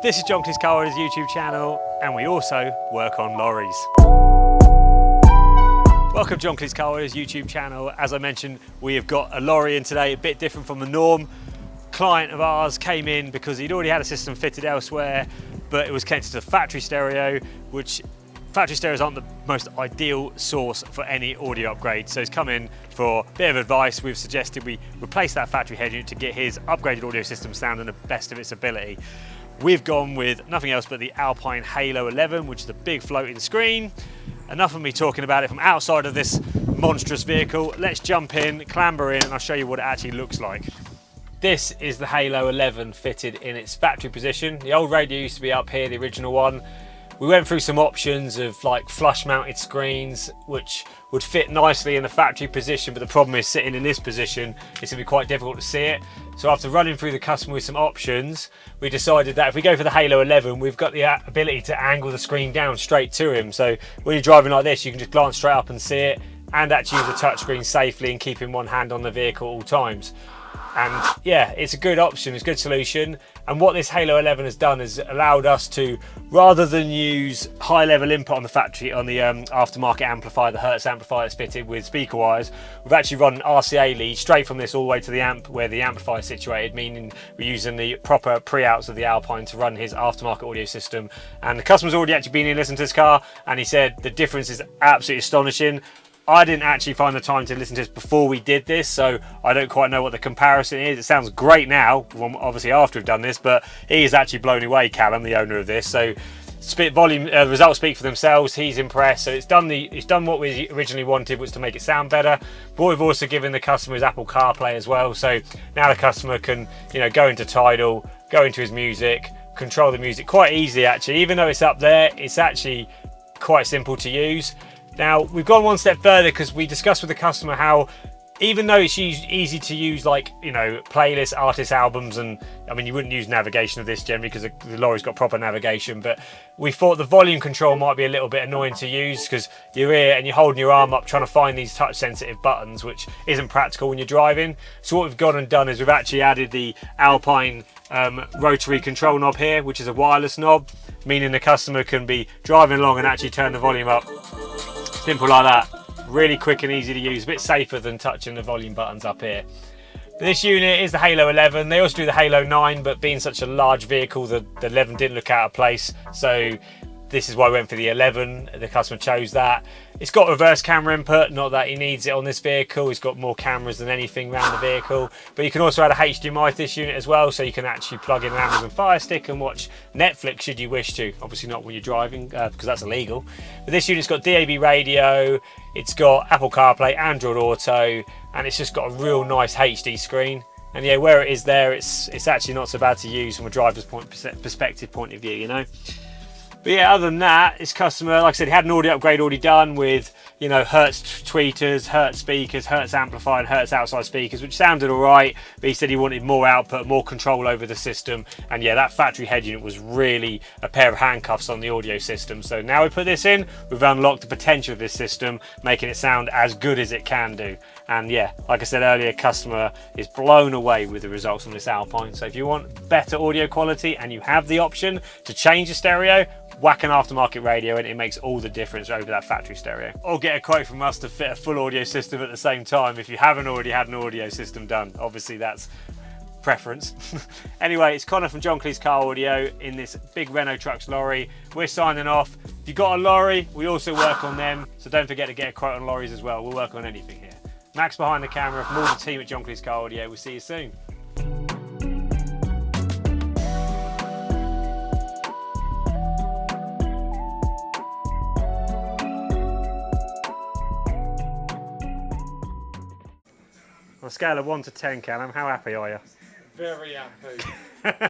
This is John Cleese Car Audio's YouTube channel, and we also work on lorries. Welcome to John Cleese Car Audio's YouTube channel. As I mentioned, we have got a lorry in today, a bit different from the norm. Client of ours came in because he'd already had a system fitted elsewhere, but it was connected to the factory stereo, which factory stereos aren't the most ideal source for any audio upgrade. So he's come in for a bit of advice. We've suggested we replace that factory head unit to get his upgraded audio system sounding the best of its ability. We've gone with nothing else but the Alpine Halo 11, which is a big floating screen. Enough of me talking about it from outside of this monstrous vehicle. Let's jump in, clamber in, and I'll show you what it actually looks like. This is the Halo 11 fitted in its factory position. The old radio used to be up here, the original one. We went through some options of like flush mounted screens, which would fit nicely in the factory position, but the problem is sitting in this position, it's gonna be quite difficult to see it. So after running through the customer with some options, we decided that if we go for the Halo 11, we've got the ability to angle the screen down straight to him. So when you're driving like this, you can just glance straight up and see it, and actually use the touchscreen safely and keep in one hand on the vehicle at all times. And yeah, it's a good option, it's a good solution. And what this Halo 11 has done is allowed us to, rather than use high level input on the factory, on the aftermarket amplifier, the Hertz amplifier that's fitted with speaker wires, we've actually run an RCA lead straight from this all the way to the amp where the amplifier is situated, meaning we're using the proper pre-outs of the Alpine to run his aftermarket audio system. And the customer's already actually been here listening to this car, and he said the difference is absolutely astonishing. I didn't actually find the time to listen to this before we did this, so I don't quite know what the comparison is. It sounds great now, obviously after we've done this, but he is actually blown away, Callum, the owner of this. So results speak for themselves. He's impressed. So it's done what we originally wanted, was to make it sound better. But we've also given the customer his Apple CarPlay as well. So now the customer can, go into Tidal, go into his music, control the music quite easily. Actually, even though it's up there, it's actually quite simple to use. Now, we've gone one step further because we discussed with the customer how, even though it's easy to use, like, playlists, artists, albums, and I mean, you wouldn't use navigation of this generally because the lorry's got proper navigation, but we thought the volume control might be a little bit annoying to use because you're here and you're holding your arm up trying to find these touch sensitive buttons, which isn't practical when you're driving. So what we've gone and done is we've actually added the Alpine rotary control knob here, which is a wireless knob, meaning the customer can be driving along and actually turn the volume up. Simple like that, really quick and easy to use, a bit safer than touching the volume buttons up here. This unit is the Halo 11. They also do the Halo 9, but being such a large vehicle, the 11 didn't look out of place. So this is why we went for the 11. The customer chose that. It's got reverse camera input, not that he needs it on this vehicle. It's got more cameras than anything around the vehicle. But you can also add a HDMI to this unit as well, so you can actually plug in an Amazon Fire Stick and watch Netflix should you wish to. Obviously not when you're driving, because that's illegal. But this unit's got DAB radio, it's got Apple CarPlay, Android Auto, and it's just got a real nice HD screen. And yeah, where it is there, it's actually not so bad to use from a driver's perspective point of view, But yeah, other than that, this customer, like I said, he had an audio upgrade already done with, Hertz tweeters, Hertz speakers, Hertz amplifier, and Hertz outside speakers, which sounded all right, but he said he wanted more output, more control over the system. And yeah, that factory head unit was really a pair of handcuffs on the audio system. So now we put this in, we've unlocked the potential of this system, making it sound as good as it can do. And yeah, like I said earlier, customer is blown away with the results from this Alpine. So if you want better audio quality and you have the option to change the stereo, whack an aftermarket radio and it makes all the difference over that factory stereo. Or get a quote from us to fit a full audio system at the same time if you haven't already had an audio system done. Obviously that's preference. Anyway, it's Connor from John Cleese Car Audio in this big Renault Trucks lorry. We're signing off. If you've got a lorry, we also work on them, so don't forget to get a quote on lorries as well. We'll work on anything here. Max behind the camera from all the team at John Cleese Car Audio. We'll see you soon. On a scale of 1 to 10, Callum, how happy are you? Very happy.